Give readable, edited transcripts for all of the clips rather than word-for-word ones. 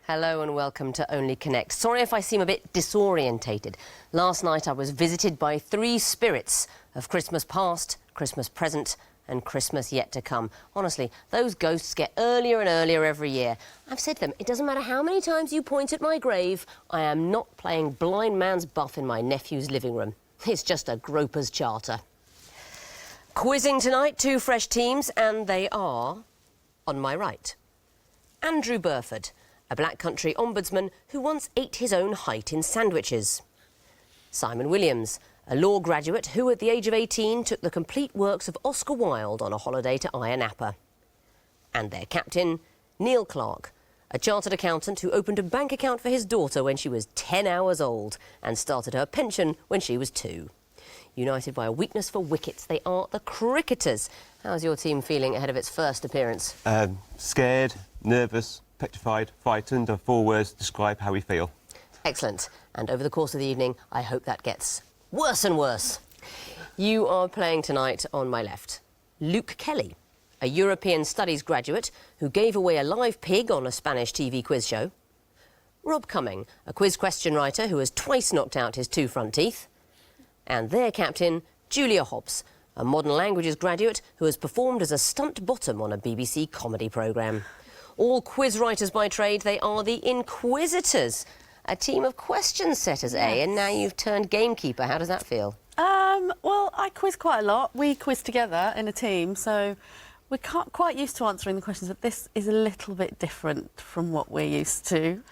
Hello and welcome to Only Connect. Sorry if I seem a bit disorientated. Last night I was visited by 3 spirits of Christmas past, Christmas present and Christmas yet to come. Honestly, those ghosts get earlier and earlier every year. I've said to them, it doesn't matter how many times you point at my grave, I am not playing blind man's buff in my nephew's living room. It's just a groper's charter. Quizzing tonight, 2 fresh teams, and they are on my right. Andrew Burford, a Black Country ombudsman who once ate his own height in sandwiches. Simon Williams, a law graduate who at the age of 18 took the complete works of Oscar Wilde on a holiday to Ayia Napa. And their captain, Neil Clark, a chartered accountant who opened a bank account for his daughter when she was 10 hours old and started her pension when she was 2. United by a weakness for wickets, they are the Cricketers. How's your team feeling ahead of its first appearance? Scared, nervous, petrified, frightened are 4 words to describe how we feel. Excellent. And over the course of the evening, I hope that gets worse and worse. You are playing tonight on my left. Luke Kelly, a European Studies graduate who gave away a live pig on a Spanish TV quiz show. Rob Cumming, a quiz question writer who has twice knocked out his 2 front teeth. And their captain, Julia Hobbs, a modern languages graduate who has performed as a stunt bottom on a BBC comedy programme. All quiz writers by trade, they are the Inquisitors, a team of question setters, eh? And now you've turned gamekeeper. How does that feel? Well, I quiz quite a lot. We quiz together in a team, so we're quite used to answering the questions, but this is a little bit different from what we're used to.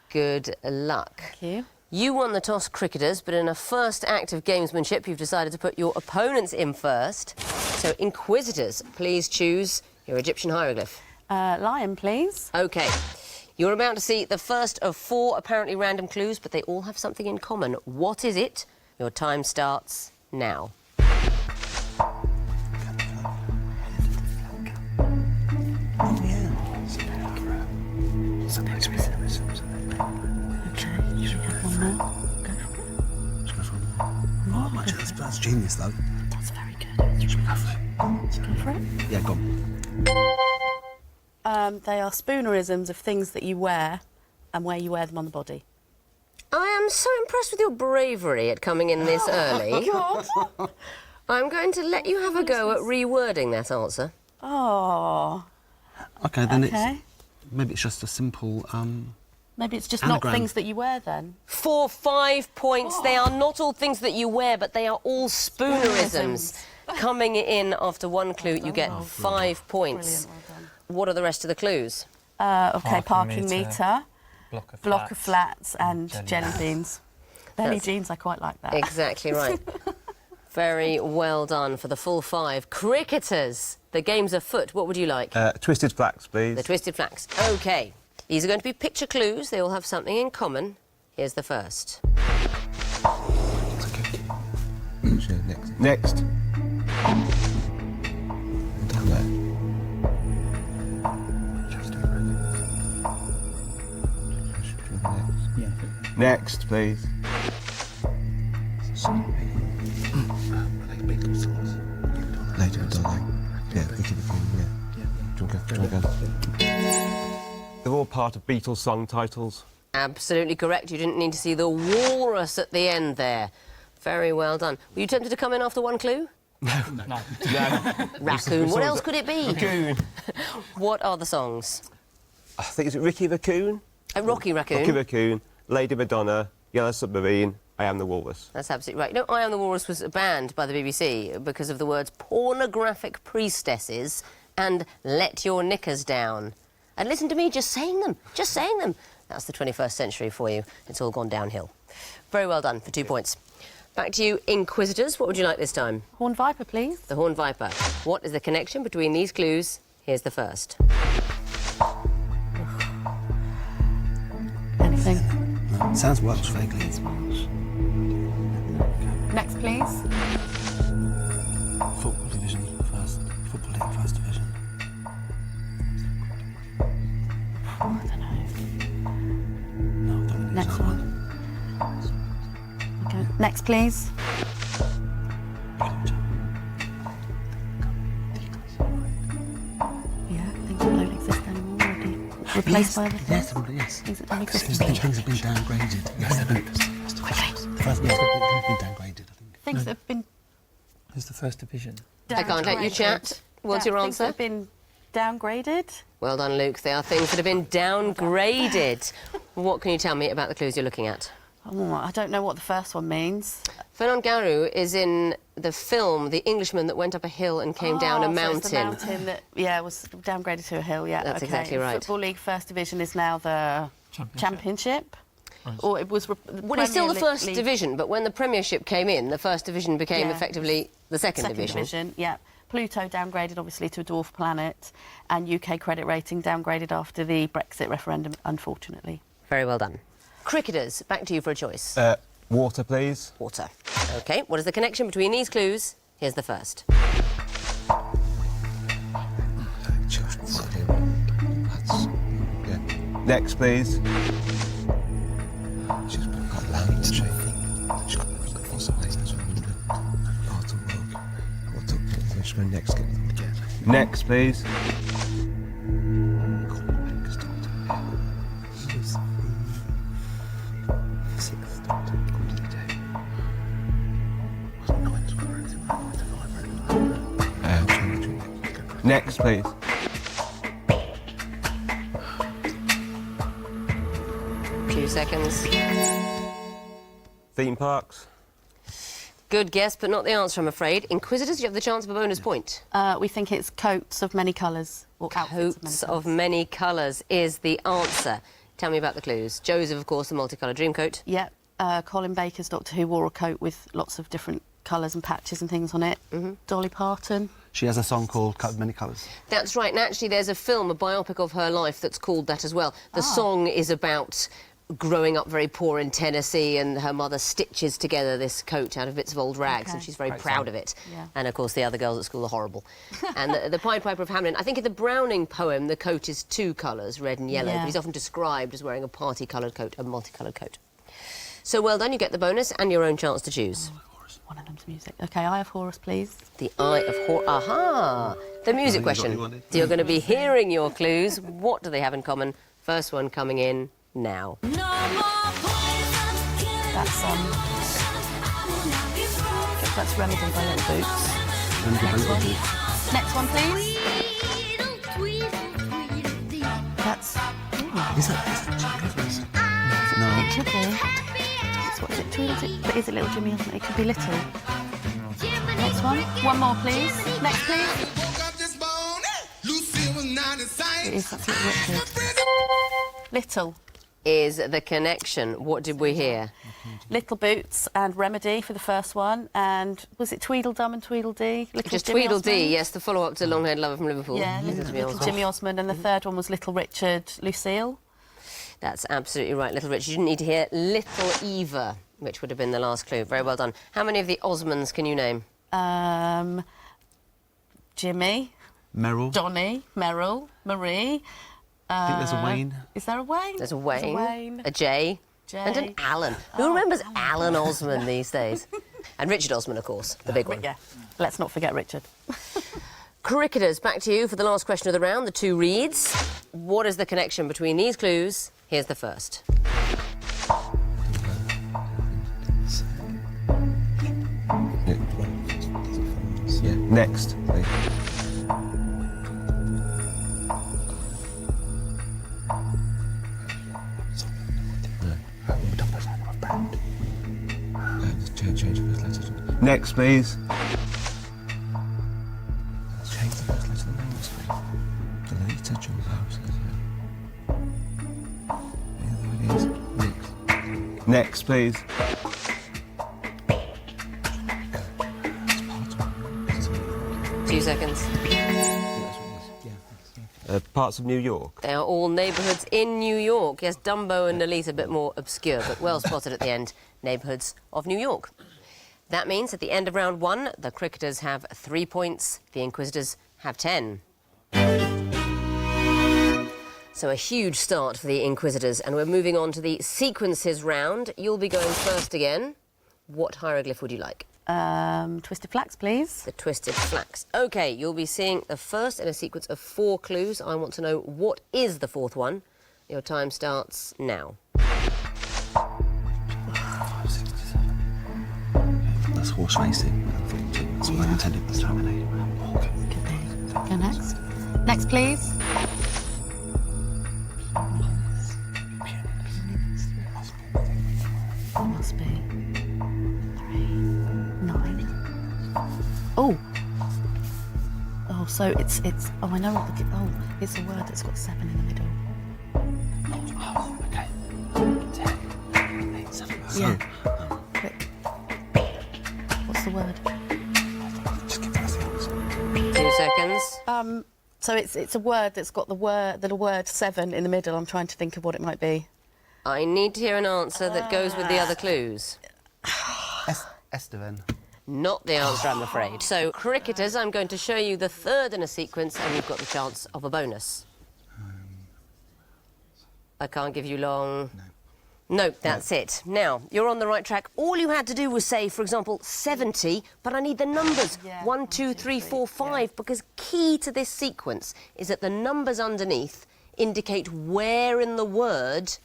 Good luck. Thank you. You won the toss, Cricketers, but in a first act of gamesmanship, you've decided to put your opponents in first. So, Inquisitors, please choose your Egyptian hieroglyph. Lion, please. OK. You're about to see the first of 4 apparently random clues, but they all have something in common. What is it? Your time starts now. Oh, yeah. Oh, much of that's genius, though. That's very good. Should we go for it? Should we go for it? Yeah, go on. They are spoonerisms of things that you wear and where you wear them on the body. I am so impressed with your bravery at coming in this early. God. I'm going to let you have a go at rewording that answer. Oh. OK, then OK. maybe it's just a simple, Maybe it's just anagram. not things that you wear, then. For 5 points. They are not all things that you wear, but they are all spoonerisms. Coming in after 1 clue, you get 5 points. Brilliant, well done. What are the rest of the clues? OK, parking meter, block of flats and jelly beans. beans. Jelly That's- jeans, I quite like that. Exactly right. Very well done for the full 5. Cricketers, the game's afoot. What would you like? Twisted flax, please. The Twisted Flax. OK. These are going to be picture clues. They all have something in common. Here's the first. It's OK. Next. Next. Down there. Next, please. Later, darling. Yeah, we keep it going, yeah. Do you want to go? They're all part of Beatles song titles. Absolutely correct. You didn't need to see the walrus at the end there. Very well done. Were you tempted to come in after 1 clue? No. Raccoon. What else could it be? Raccoon. What are the songs? I think it's Ricky Raccoon. Rocky Raccoon. Rocky Raccoon, Lady Madonna, Yellow Submarine, I Am the Walrus. That's absolutely right. No, I Am the Walrus was banned by the BBC because of the words pornographic priestesses and let your knickers down. And listen to me just saying them. Just saying them. That's the 21st century for you. It's all gone downhill. Very well done for 2 points. Back to you, Inquisitors. What would you like this time? Horned viper, please. The Horned Viper. What is the connection between these clues? Here's the first. Anything. No, sounds Welsh vaguely. Next, please. Football division, Football League, first division. I don't know. No, I don't think Next there's another one. Okay. Next, please. Yeah, things that don't exist anymore. replaced by other things? Yes, Things that don't exist Things anymore. have been downgraded. Yes, they've been... They've been downgraded, I think. Things that have been It's the first division. I can't let you chat. What's your Things that answer? have been downgraded. Well done, Luke. They are things that have been downgraded. What can you tell me about the clues you're looking at? Oh, I don't know what the first one means. Fernand Garou is in the film The Englishman that went up a hill and came down a So mountain. it's the mountain that, was downgraded to a hill, yeah. That's okay. exactly right. Football League First Division is now the Championship. Or it was... Well, it's still the first division, but when the Premiership came in, the first division became effectively the second division. Yeah. Pluto downgraded, obviously, to a dwarf planet, and UK credit rating downgraded after the Brexit referendum, unfortunately. Very well done. Cricketers, back to you for a choice. Water, please. Water. OK, what is the connection between these clues? Here's the first. Next, please. She's got land, she. She's got fossilized as well. Part of work. What took it? She's going next. Next, please. Next, please. Few seconds. Theme parks. Good guess, but not the answer, I'm afraid. Inquisitors, you have the chance of a bonus point. We think it's coats of many colours. Or Coats of many colours is the answer. Tell me about the clues. Joseph, of course, the multicoloured dream coat. Yeah. Colin Baker's Doctor Who wore a coat with lots of different colours and patches and things on it. Dolly Parton. She has a song called Cut Many Colours. That's right, and actually there's a film, a biopic of her life that's called that as well. The song is about growing up very poor in Tennessee, and her mother stitches together this coat out of bits of old rags, and she's very proud of it. Yeah. And, of course, the other girls at school are horrible. And the Pied Piper of Hamelin, I think in the Browning poem, the coat is two colours, red and yellow, but he's often described as wearing a party-coloured coat, a multicoloured coat. So well done, you get the bonus and your own chance to choose. One of them's music. OK, Eye of Horus, please. The Eye of Horus. Aha! The music question. So you're going to be hearing your clues. What do they have in common? First one coming in now. That's, that's Remedy by Little Boots. Next one, please. That's... Is that No. It could be. What is it? Tweedledee? But is it Little Jimmy? It could be Little. Next one. One more, please. Next, please. It is. That's Little Richard. Little. Is the connection. What did we hear? Little Boots and Remedy for the first one, and was it Tweedledum and Tweedledee? Little Just Jimmy Tweedledee, Osmond? yes, the follow-up to Long-Haired Lover from Liverpool. Yeah, little Jimmy Osmond, and the third one was Little Richard, Lucille. That's absolutely right, Little Richard. You didn't need to hear Little Eva, which would have been the last clue. Very well done. How many of the Osmonds can you name? Jimmy. Merrill. Donny. Merrill. Marie. I think there's a Wayne. Is there a Wayne? There's a Wayne. A Jay. Jay. And an Alan. Who remembers Alan Osmond these days? And Richard Osmond, of course, the big one. Yeah. Let's not forget Richard. Cricketers, back to you for the last question of the round, the two reads. What is the connection between these clues? Here's the first. Yeah. Next, please. Change the first letter. Next, please. Change the first letter of the name, please. The later John House. Yeah, there it is. Next, please. It's 2 seconds. Parts of New York. They are all neighbourhoods in New York. Yes, Dumbo and Elite a bit more obscure, but well spotted at the end. Neighbourhoods of New York. That means at the end of round one, the Cricketers have 3 points, the Inquisitors have 10. So a huge start for the Inquisitors, and we're moving on to the sequences round. You'll be going first again. What hieroglyph would you like? Twisted flax, please. The twisted flax. OK, you'll be seeing the first in a sequence of 4 clues. I want to know what is the 4th one. Your time starts now. That's horse racing. That's what I intended this time. Go next. Next, please. Must be 3, 9. Oh. Oh, so it's. Oh, I know what the. Oh, it's a word that's got 7 in the middle. Oh, okay. 10, 8, 7. Yeah. Quick. What's the word? Just give us the answer. 2 seconds. So it's a word that's got the little word 7 in the middle. I'm trying to think of what it might be. I need to hear an answer that goes with the other clues. Estevan. Not the answer, I'm afraid. So, cricketers, I'm going to show you the 3rd in a sequence, and you've got the chance of a bonus. I can't give you long. No, that's it. Now, you're on the right track. All you had to do was say, for example, 70, but I need the numbers. Yeah. 1, 2, 3, 4, 5, because key to this sequence is that the numbers underneath indicate where in the word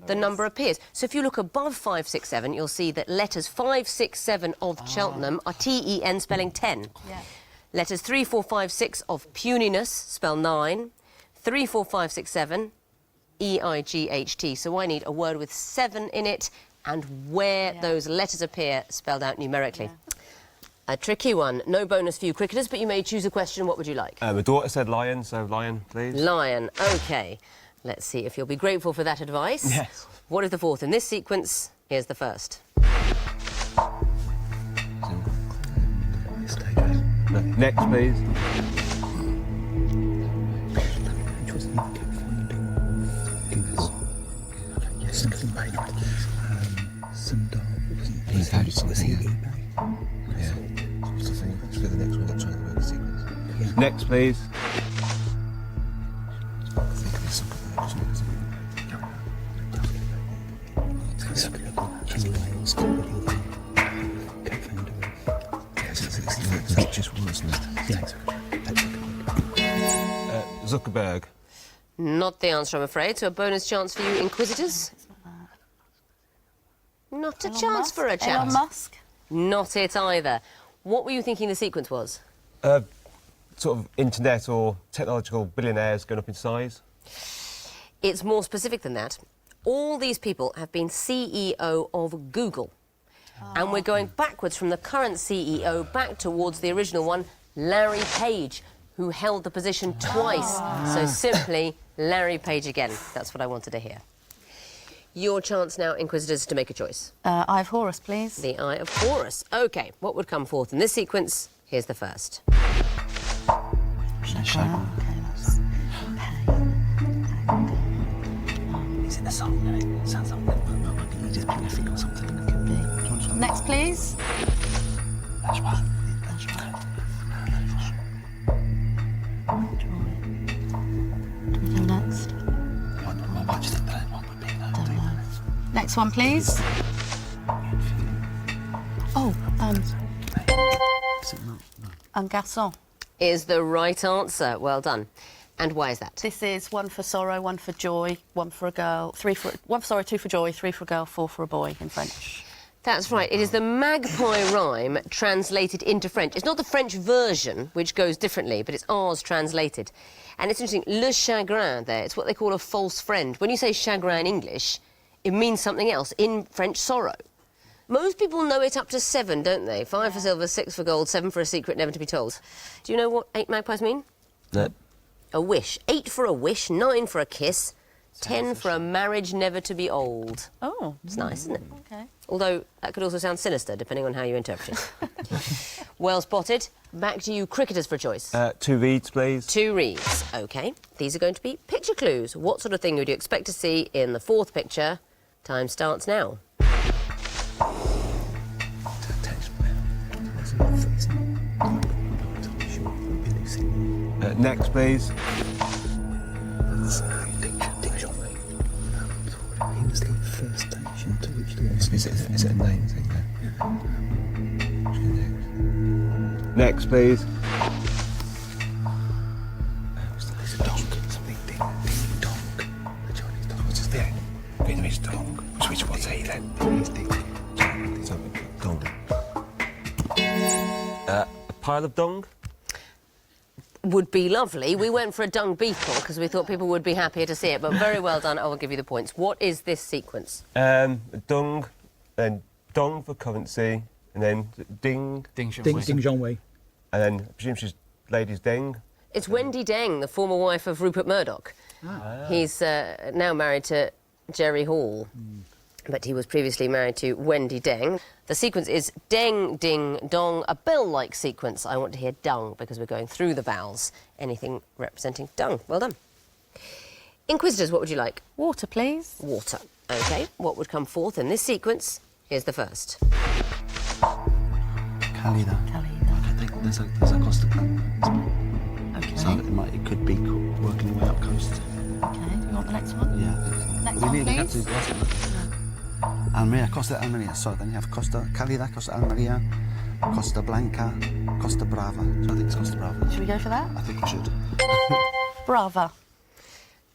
the number appears. So if you look above 5, 6, 7, you'll see that letters 5, 6, 7 of Cheltenham are T-E-N spelling 10. Yeah. Letters 3, 4, 5, 6 of puniness spell 9. 3, 4, 5, 6, 7, E-I-G-H-T. So I need a word with 7 in it and where those letters appear spelled out numerically. A tricky one. No bonus for you cricketers, but you may choose a question. What would you like? My daughter said lion, so lion, please. Lion. OK. Let's see if you'll be grateful for that advice. Yes. What is the 4th in this sequence? Here's the 1st. Next, please. Which was the Google. Yes, eBay. Sundar was he eBay? Yeah. What's the thing? Let's go to the next one. I'm trying to work the sequence. Yeah. Next, please. I think of this Kenny Wales, co-founder of... It just was, isn't it? Yeah. Zuckerberg. Not the answer, I'm afraid. So a bonus chance for you, Inquisitors. Not a chance for a chat. Elon Musk? Not it either. What were you thinking the sequence was? Sort of internet or technological billionaires going up in size. It's more specific than that. All these people have been CEO of Google. And we're going backwards from the current CEO back towards the original one, Larry Page, who held the position twice. So simply, Larry Page again. That's what I wanted to hear. Your chance now, Inquisitors, to make a choice. Eye of Horus, please. The Eye of Horus. OK, what would come forth in this sequence? Here's the 1st. Chagrin. Okay, that's pain. Is it a song? No, it sounds like that. You just put your finger on something and it could be. Next, please. That's right. Do we go next? What do you think that one would be? Don't know. Next one, please. Oh, Garçon. Is the right answer. Well done. And why is that? This is 1 for sorrow, 1 for joy, 1 for a girl, 2 for joy, 3 for a girl, 4 for a boy in French. That's right. It is the magpie rhyme translated into French. It's not the French version, which goes differently, but it's ours translated. And it's interesting, le chagrin there, it's what they call a false friend. When you say chagrin in English, it means something else. In French, sorrow. Most people know it up to 7, don't they? 5 for silver, 6 for gold, 7 for a secret never to be told. Do you know what 8 magpies mean? No. A wish. 8 for a wish, 9 for a kiss, 10 for a marriage never to be old. Oh. It's nice, isn't it? Okay. Although that could also sound sinister, depending on how you interpret it. Well spotted. Back to you, cricketers, for a choice. 2 reeds, please. 2 reads. OK. These are going to be picture clues. What sort of thing would you expect to see in the 4th picture? Time starts now. Next, please. He was the first station to which the... Is it a name thing there? Next, please. It's a dong. Something ding dong. The Chinese dong. What's his thing? Vietnamese dong. What's he then? Vietnamese ding. Dong. A pile of dong. Would be lovely. We went for a dung beetle because we thought people would be happier to see it, but very well done. I will give you the points. What is this sequence? Dung, then dong for currency, and then ding, Ding Zhongwei. and then I presume she's ladies ding. It's Wendy Deng, the former wife of Rupert Murdoch. He's now married to Jerry Hall, but he was previously married to Wendy Deng. The sequence is deng, ding, dong, a bell-like sequence. I want to hear dung because we're going through the vowels. Anything representing dung. Well done. Inquisitors, what would you like? Water, please. Water. OK, what would come forth in this sequence? Here's the first. Kalida. I think there's a coastal plan. Okay. So it could be working the way up coast. Okay, do you want the next one? Yeah, I think so. Next We one, nearly got to please. the last one. Almeria, Costa Almeria. So then you have Costa Calida, Costa Almeria, Costa Blanca, Costa Brava. So I think it's Costa Brava. Should we go for that? I think we should. Brava.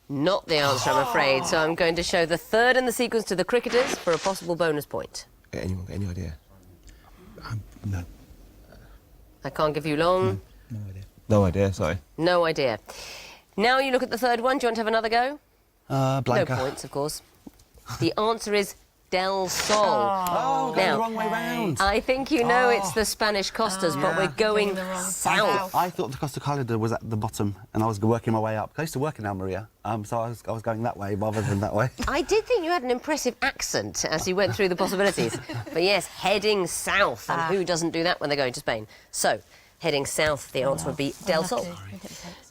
Not the answer, I'm afraid. So I'm going to show the third in the sequence to the cricketers for a possible bonus point. Anyone got any idea? No. I can't give you long. No idea. No idea, sorry. No idea. Now you look at the third one. Do you want to have another go? Blanca. No points, of course. The answer is Del Sol. Oh, going the wrong way round. I think you know it's the Spanish Costas, but we're going south. I thought the Costa Calida was at the bottom, and I was working my way up. I used to work in Almeria, so I was going that way rather than that way. I did think you had an impressive accent as you went through the possibilities. But yes, heading south. And who doesn't do that when they're going to Spain? So, heading south, the answer would be Del Sol.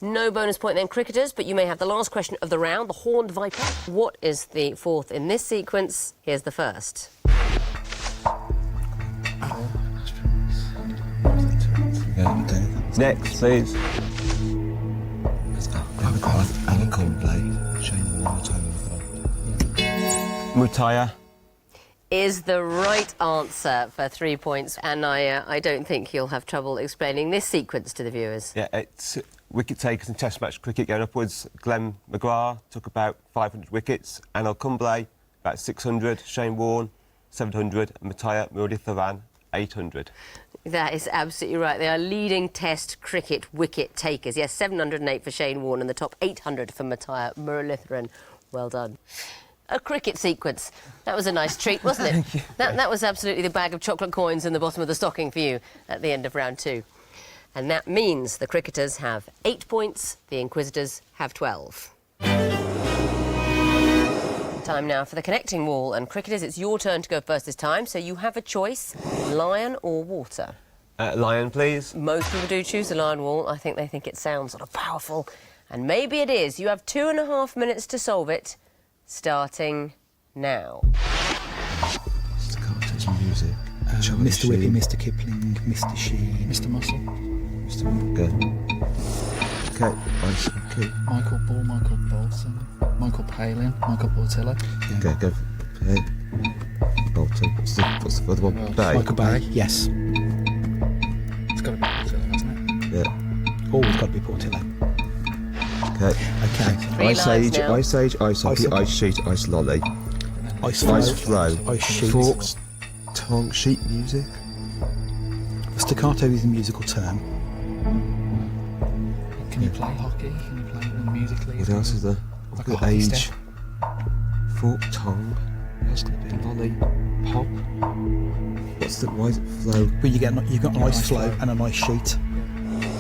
No bonus point then, cricketers, but you may have the last question of the round, the Horned Viper. What is the fourth in this sequence? Here's the first. Next, please. Mutaya. Is the right answer for 3 points, and I don't think you'll have trouble explaining this sequence to the viewers. Yeah, it's wicket takers in Test match cricket going upwards. Glenn McGrath took about 500 wickets. Anil Kumble about 600. Shane Warne 700. And Mutaya Muralitharan 800. That is absolutely right. They are leading Test cricket wicket takers. Yes, 708 for Shane Warne and the top 800 for Mutaya Muralitharan. Well done. A cricket sequence. That was a nice treat, wasn't it? That was absolutely the bag of chocolate coins in the bottom of the stocking for you at the end of round 2. And that means the cricketers have 8 points, the Inquisitors have 12. Time now for the connecting wall. And cricketers, it's your turn to go first this time, so you have a choice, lion or water. Lion, please. Most people do choose the lion wall. I think they think it sounds sort of powerful. And maybe it is. You have 2.5 minutes to solve it. Starting now. Staccato music. Mr. Whippy, Mr. Kipling, Mr. Sheen, Mr. Muscle, Mr. Good. Okay, ice hockey. Michael Ball, Michael Bolton, Michael Palin, Michael Portillo. Okay, go for Bay. Bolton. What's the other one? Bay. Michael Barry. Yes. It's got to be Portillo, hasn't it? Yeah. Always got to be Portillo. Okay. Okay. Three Ice lines Age, now. Ice Age, Ice Hockey, Hockey. Ice Sheet, Ice Lolly, Ice Ice Flow. Flow, Ice Sheet. Forks, Tongue, Sheet Music. Staccato is a musical term. Can you play hockey? Can you play the musically? What else is there? Like a Got hockey Age, stick. Fork, Tongue. What else going to be? Lolly, Pop. Why is it Flow? But you've got an ice flow and an ice sheet. Is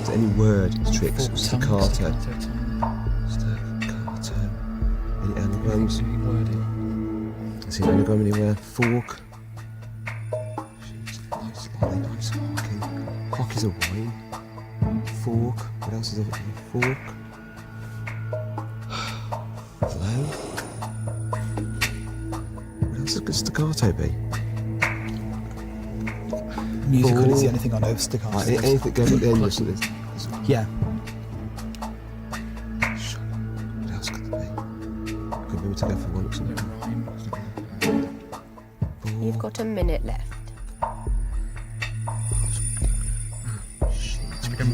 there any word tricks? Fork, Staccato. tongue. Staccato. Any anagrams? Specific wording. Is there an anagram anywhere? Fork. Sheet, Ice Lolly, Ice Hockey. Hockey's a wine. Fork. What else is there? Fork. Flow. What else could staccato be? Musical Ball. is the only thing I know of staccato. Anything goes at the end or something. Yeah. What else could there be? Could maybe take that for one or something. Rhyme. You've got a minute left.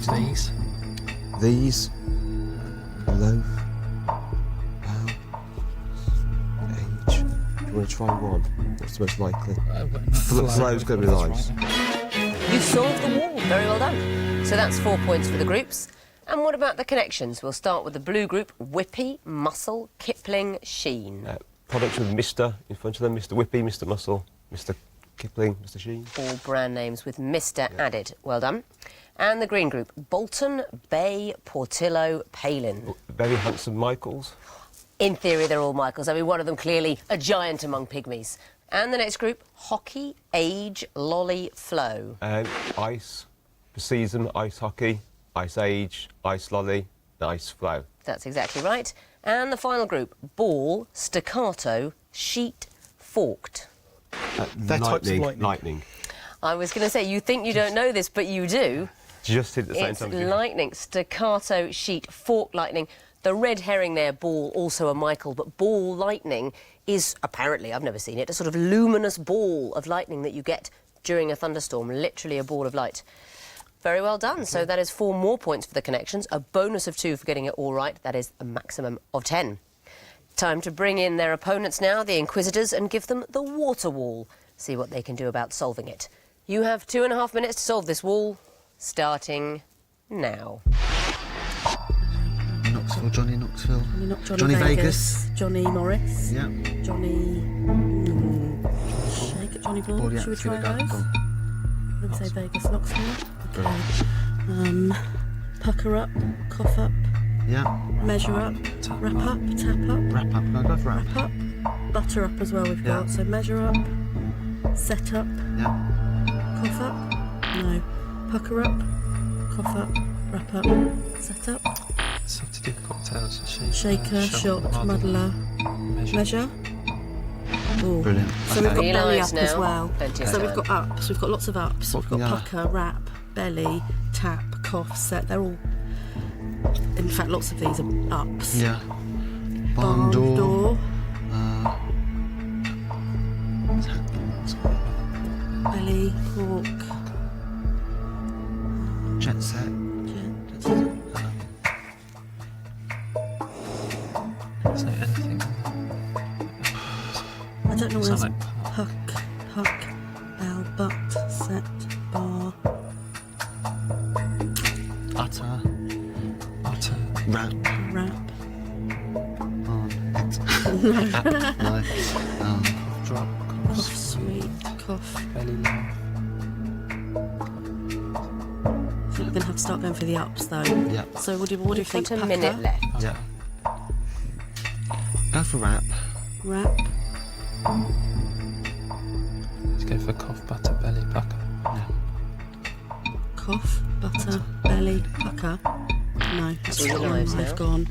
change these. These. Loaf. Bow. Age. Do you want to try one? What's the most likely? Flow's going to be nice. You solved the wall. Very well done. So that's 4 points for the groups. And what about the connections? We'll start with the blue group. Whippy, Muscle, Kipling, Sheen. Products with Mr. in front of them. Mr. Whippy, Mr. Muscle, Mr. Kipling, Mr. Sheen. All brand names with Mr. added. Well done. And the green group. Bolton, Bay, Portillo, Palin. Very handsome Michaels. In theory, they're all Michaels. I mean, one of them clearly a giant among pygmies. And the next group. Hockey, Age, Lolly, Flow. Ice, the season, ice hockey, ice age, ice lolly, ice flow. That's exactly right. And the final group. Ball, Staccato, Sheet, Forked. They're types of lightning. I was going to say, you think you don't know this, but you do. Just hit at the same It's time. as you. lightning, staccato, sheet, forked lightning. The red herring there, ball, also a Michael, but ball lightning is apparently, I've never seen it, a sort of luminous ball of lightning that you get during a thunderstorm, literally a ball of light. Very well done. So that is 4 more points for the connections, a bonus of 2 for getting it all right. That is a maximum of 10. Time to bring in their opponents now, the Inquisitors, and give them the water wall. See what they can do about solving it. You have 2.5 minutes to solve this wall, starting now. Knoxville, Johnny Knoxville. Johnny Vegas. Johnny Morris. Yeah. Johnny... Shake it, Johnny Ball. Ball, yeah, Should we try go, those? go. Let me say Vegas, Knoxville. Okay. Pucker up, cough up, Yeah. measure up, wrap up, tap up, Wrap up. No, go for wrap. wrap up, butter up as well we've Yeah. got. So measure up, set up, Yeah. cough up, no, pucker up, cough up, wrap up, set up, So to do cocktails, shaker, shot, muddler, measure. Ooh. Brilliant. So we've got Okay. belly Nice up as now. well. Plenty of So we've time. got ups, we've got lots of ups. We've got Yeah. pucker, wrap, belly, tap, cough, set. They're all, in fact, lots of these are ups. Yeah. Barn door, belly, pork, Jet set. Is there anything? I don't know Sounds where like puck, bell, butt, set, bar, utter, Wrap. wrap, No. drop, cough, sweet, cough. belly laugh. I think we're going to have to start going for the ups though. Yeah. So what do you You've think? got a Pucker, minute left. Yeah. Go for wrap. wrap, Let's go for cough, butter, belly, pucker. cough, butter, belly, pucker. No, that's Do the gone. knives They've now. gone.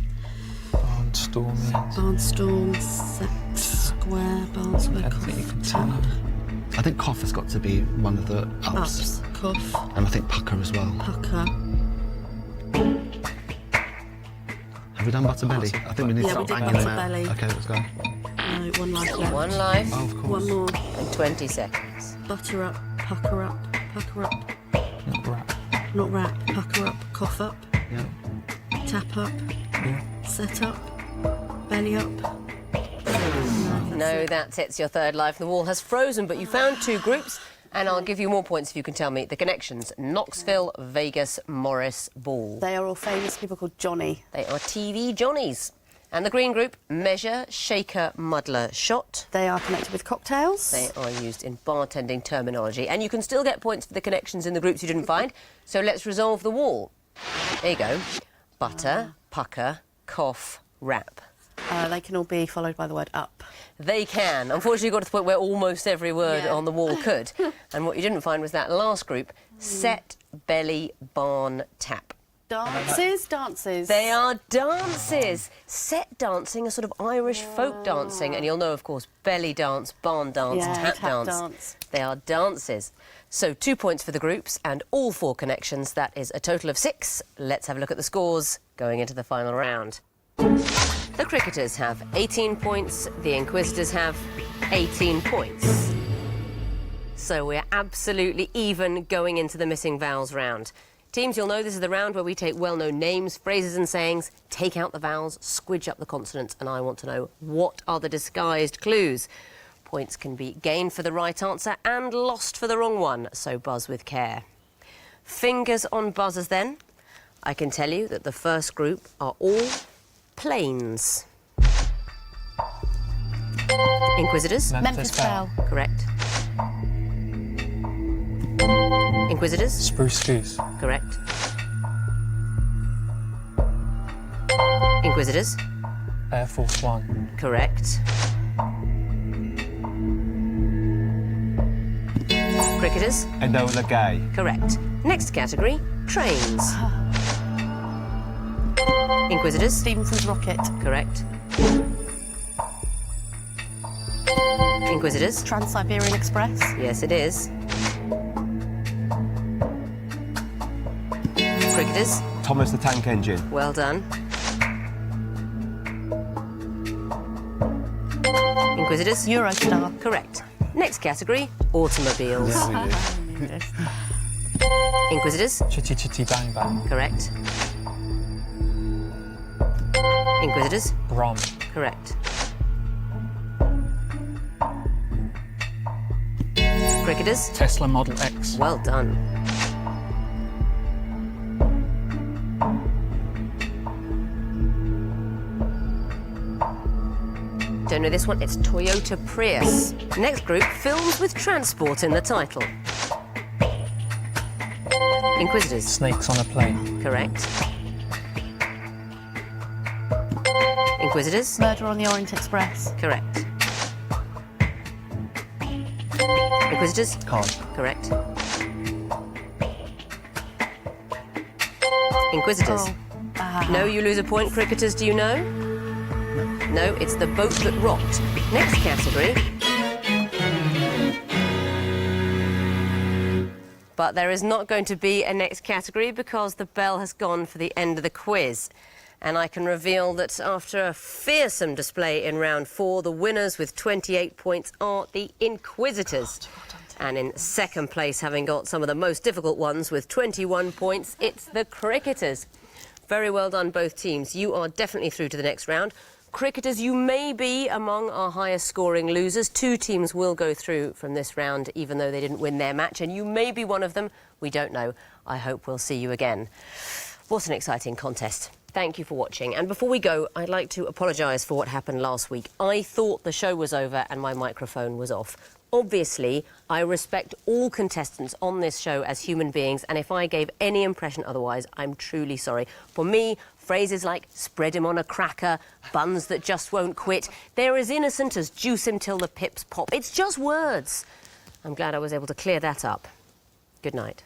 Barnstorming. Barnstorm, set, square, barn square, Anything you can cough, tell. tap, I think cough has got to be one of the ups. ups, cough, And I think pucker as well. pucker. Have we done butter belly? I think we need Yeah, to we start did banging them butter out. belly. Okay, let's go. No, one life left. One life Oh, of course. One more. and 20 seconds. Butter up, pucker up, pucker up. Not wrap. Not wrap, pucker up, cough up, Yeah. tap up, Yeah. set up, belly up. No, that's it. It's your third life. The wall has frozen, but you found 2 groups, and I'll give you more points if you can tell me the connections. Knoxville, Vegas, Morris, Ball. They are all famous people called Johnny. They are TV Johnnies. And the green group, Measure, Shaker, Muddler, Shot. They are connected with cocktails. They are used in bartending terminology. And you can still get points for the connections in the groups you didn't find. So let's resolve the wall. There you go. Butter, pucker, cough, wrap. They can all be followed by the word up. They can. Unfortunately, you got to the point where almost every word Yeah. on the wall could. And what you didn't find was that last group, set, belly, barn, tap. Dances. They are dances. Set dancing, a sort of Irish folk dancing. And you'll know, of course, belly dance, barn dance, Yeah, tap tap dance. dance. They are dances. So 2 points for the groups and all 4 connections. That is a total of 6. Let's have a look at the scores going into the final round. The Cricketers have 18 points. The Inquisitors have 18 points. So we're absolutely even going into the missing vowels round. Teams, you'll know this is the round where we take well-known names, phrases and sayings, take out the vowels, squidge up the consonants, and I want to know what are the disguised clues. Points can be gained for the right answer and lost for the wrong one, so buzz with care. Fingers on buzzers then. I can tell you that the first group are all planes. Inquisitors? Memphis Belle. Correct. Inquisitors? Spruce Goose. Correct. Inquisitors? Air Force One. Correct. Cricketers? Enola Gay. Correct. Next category, trains. Inquisitors? Stevenson's Rocket. Correct. Inquisitors? Trans-Siberian Express. Yes, it is. Cricketers? Thomas the Tank Engine. Well done. Inquisitors? Eurostar. Correct. Next category, automobiles. Inquisitors? Chitty Chitty Bang Bang. Correct. Inquisitors? Brom. Correct. Cricketers? Tesla Model X. Well done. Don't know this one, it's Toyota Prius. Next group, films with transport in the title. Inquisitors? Snakes on a Plane. Correct. Inquisitors? Murder on the Orient Express. Correct. Inquisitors? Can't. Correct. Inquisitors? No, you lose a point. Cricketers, do you know? No, it's The Boat That Rocked. Next category. But there is not going to be a next category because the bell has gone for the end of the quiz. And I can reveal that after a fearsome display in round 4, the winners with 28 points are the Inquisitors. And in second place, having got some of the most difficult ones with 21 points, it's the Cricketers. Very well done, both teams. You are definitely through to the next round. Cricketers, you may be among our highest scoring losers. 2 teams will go through from this round, even though they didn't win their match, and you may be one of them. We don't know. I hope we'll see you again. What an exciting contest. Thank you for watching. And before we go, I'd like to apologise for what happened last week. I thought the show was over and my microphone was off. Obviously, I respect all contestants on this show as human beings, and if I gave any impression otherwise, I'm truly sorry. For me, phrases like spread him on a cracker, buns that just won't quit, they're as innocent as juice him till the pips pop. It's just words. I'm glad I was able to clear that up. Good night.